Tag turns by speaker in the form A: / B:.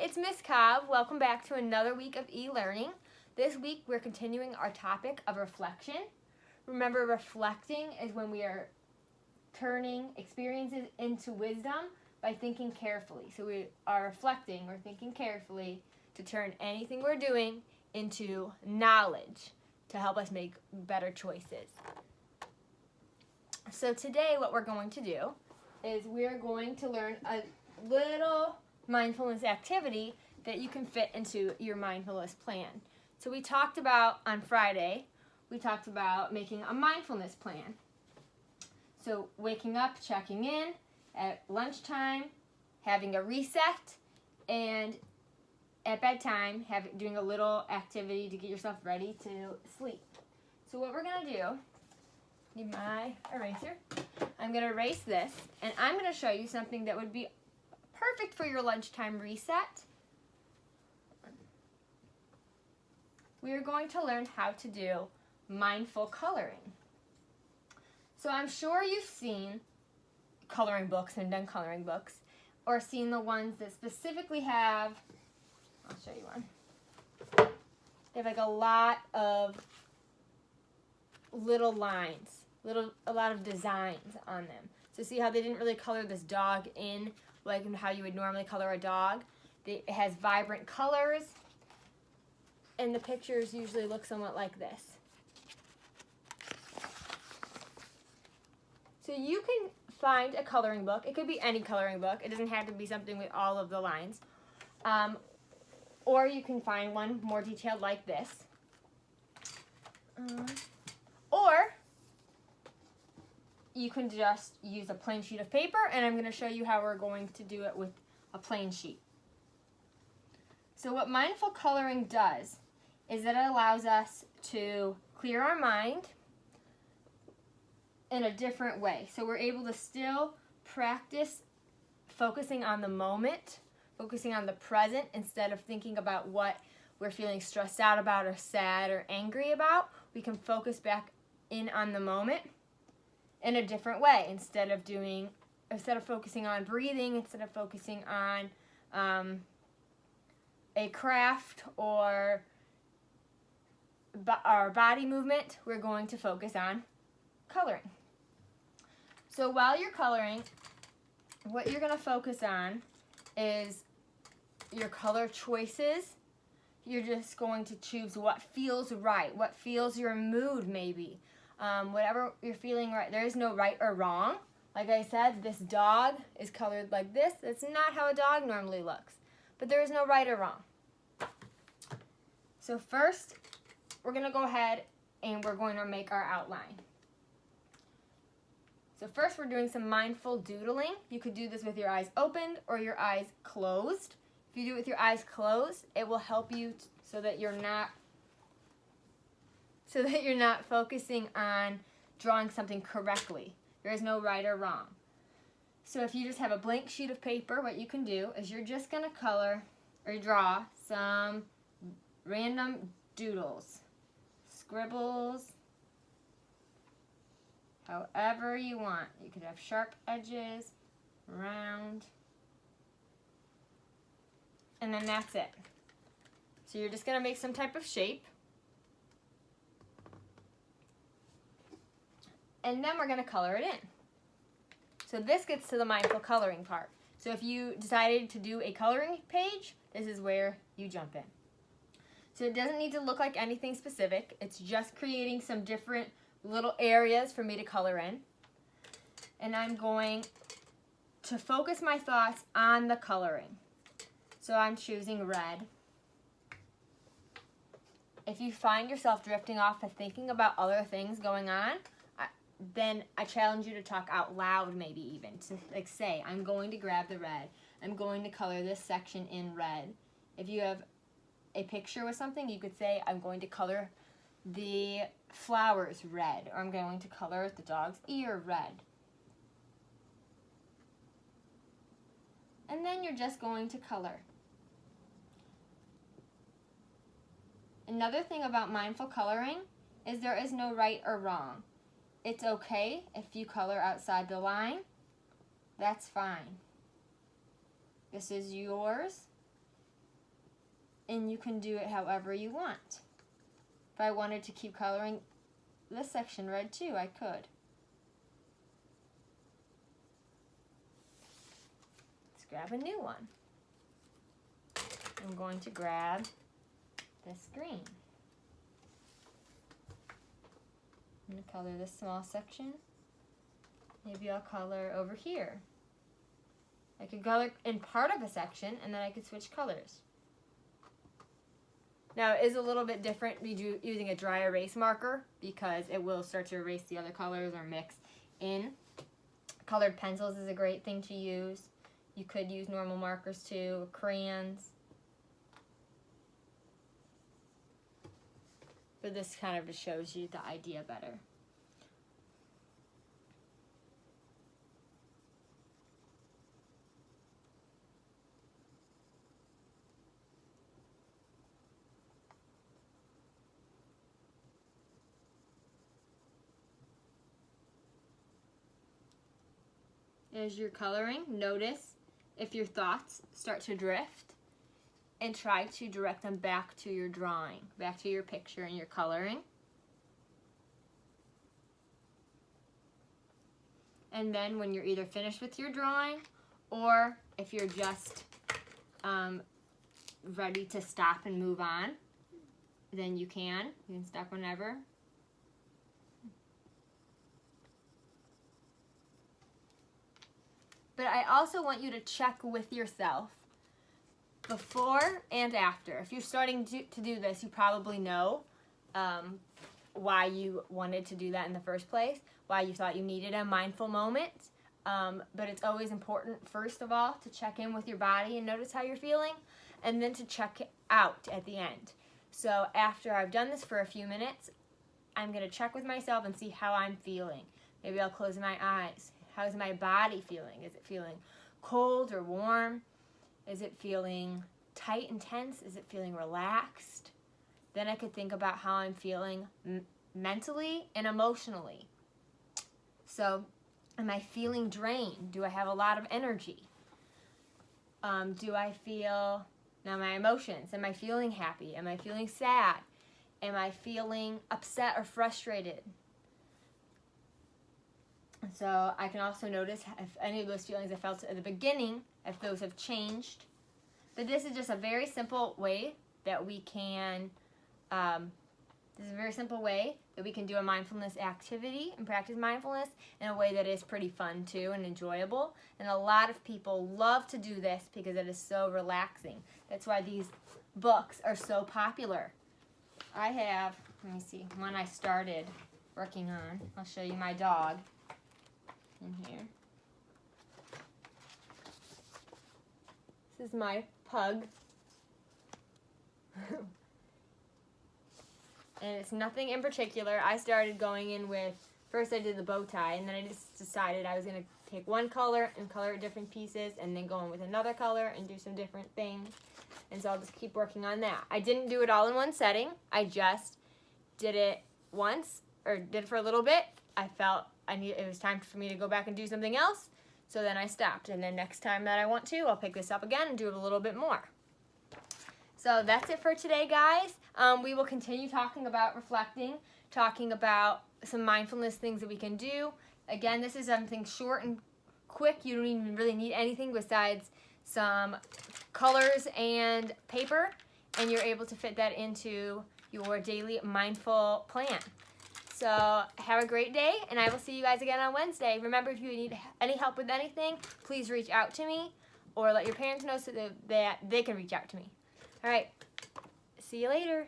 A: it's Miss Cobb. Welcome back to another week of e-learning. This week we're continuing our topic of reflection. Remember, reflecting is when we are turning experiences into wisdom by thinking carefully. So we are reflecting or thinking carefully to turn anything we're doing into knowledge to help us make better choices. So today what we're going to do is we're going to learn a little mindfulness activity that you can fit into your mindfulness plan. So we talked about on Friday, we talked about making a mindfulness plan. So waking up, checking in at lunchtime, having a reset, and at bedtime, doing a little activity to get yourself ready to sleep. So what we're going to do, need my eraser, I'm going to erase this, and I'm going to show you something that would be perfect for your lunchtime reset. We are going to learn how to do mindful coloring. So I'm sure you've seen coloring books and done coloring books, or seen the ones that specifically have, I'll show you one. They have like a lot of little lines, a lot of designs on them. So see how they didn't really color this dog in like how you would normally color a dog. It has vibrant colors, and the pictures usually look somewhat like this. So you can find a coloring book. It could be any coloring book. It doesn't have to be something with all of the lines. Or you can find one more detailed like this. Or you can just use a plain sheet of paper, and I'm going to show you how we're going to do it with a plain sheet. So what mindful coloring does is that it allows us to clear our mind in a different way. So we're able to still practice focusing on the moment, focusing on the present, instead of thinking about what we're feeling stressed out about or sad or angry about. We can focus back in on the moment in a different way, instead of focusing on breathing, instead of focusing on a craft or our body movement. We're going to focus on coloring. So while you're coloring, what you're going to focus on is your color choices. You're just going to choose what feels right, what feels your mood maybe. Whatever you're feeling right. There is no right or wrong. Like I said, this dog is colored like this. That's not how a dog normally looks. But there is no right or wrong. So first, we're going to go ahead and we're going to make our outline. So first we're doing some mindful doodling. You could do this with your eyes opened or your eyes closed. If you do it with your eyes closed, it will help you so that you're not focusing on drawing something correctly. There is no right or wrong. So if you just have a blank sheet of paper, what you can do is you're just going to color or draw some random doodles, scribbles, however you want. You could have sharp edges, round, and then that's it. So you're just going to make some type of shape. And then we're going to color it in. So this gets to the mindful coloring part. So if you decided to do a coloring page, this is where you jump in. So it doesn't need to look like anything specific. It's just creating some different little areas for me to color in. And I'm going to focus my thoughts on the coloring. So I'm choosing red. If you find yourself drifting off and thinking about other things going on, then I challenge you to talk out loud, maybe even to say, I'm going to grab the red. I'm going to color this section in red. If you have a picture with something, you could say, I'm going to color the flowers red, or I'm going to color the dog's ear red. And then you're just going to color. Another thing about mindful coloring is there is no right or wrong. It's okay if you color outside the line. That's fine. This is yours. and you can do it however you want. If I wanted to keep coloring this section red too, I could. Let's grab a new one. I'm going to grab this green. I'm going to color this small section. Maybe I'll color over here. I could color in part of a section and then I could switch colors. Now it is a little bit different using a dry erase marker because it will start to erase the other colors or mix in. Colored pencils is a great thing to use. You could use normal markers too, crayons. But this kind of just shows you the idea better. As you're coloring, notice if your thoughts start to drift and try to direct them back to your drawing, back to your picture and your coloring. And then when you're either finished with your drawing or if you're just ready to stop and move on, then you can stop whenever. But I also want you to check with yourself before and after. If you're starting to do this, you probably know why you wanted to do that in the first place, why you thought you needed a mindful moment. But it's always important, first of all, to check in with your body and notice how you're feeling, and then to check out at the end. So after I've done this for a few minutes, I'm going to check with myself and see how I'm feeling. Maybe I'll close my eyes. How's my body feeling? Is it feeling cold or warm? Is it feeling tight and tense? Is it feeling relaxed? Then I could think about how I'm feeling mentally and emotionally. So, am I feeling drained? Do I have a lot of energy? Do I feel, now my emotions, am I feeling happy? Am I feeling sad? Am I feeling upset or frustrated? So I can also notice if any of those feelings I felt at the beginning, if those have changed. But this is just a very simple way that we can, do a mindfulness activity and practice mindfulness in a way that is pretty fun too and enjoyable. And a lot of people love to do this because it is so relaxing. That's why these books are so popular. I have, let me see, one I started working on. I'll show you my dog in here. This is my pug. And it's nothing in particular. I started going in with, first I did the bow tie, and then I just decided I was going to take one color and color it different pieces, and then go in with another color and do some different things. And so I'll just keep working on that. I didn't do it all in one setting. I just did it once, or did it for a little bit. I felt it was time for me to go back and do something else, so then I stopped. And then next time that I want to, I'll pick this up again and do it a little bit more. So that's it for today, guys. We will continue talking about reflecting, talking about some mindfulness things that we can do. Again, this is something short and quick. You don't even really need anything besides some colors and paper, and you're able to fit that into your daily mindful plan. So have a great day, and I will see you guys again on Wednesday. Remember, if you need any help with anything, please reach out to me or let your parents know so that they can reach out to me. All right, see you later.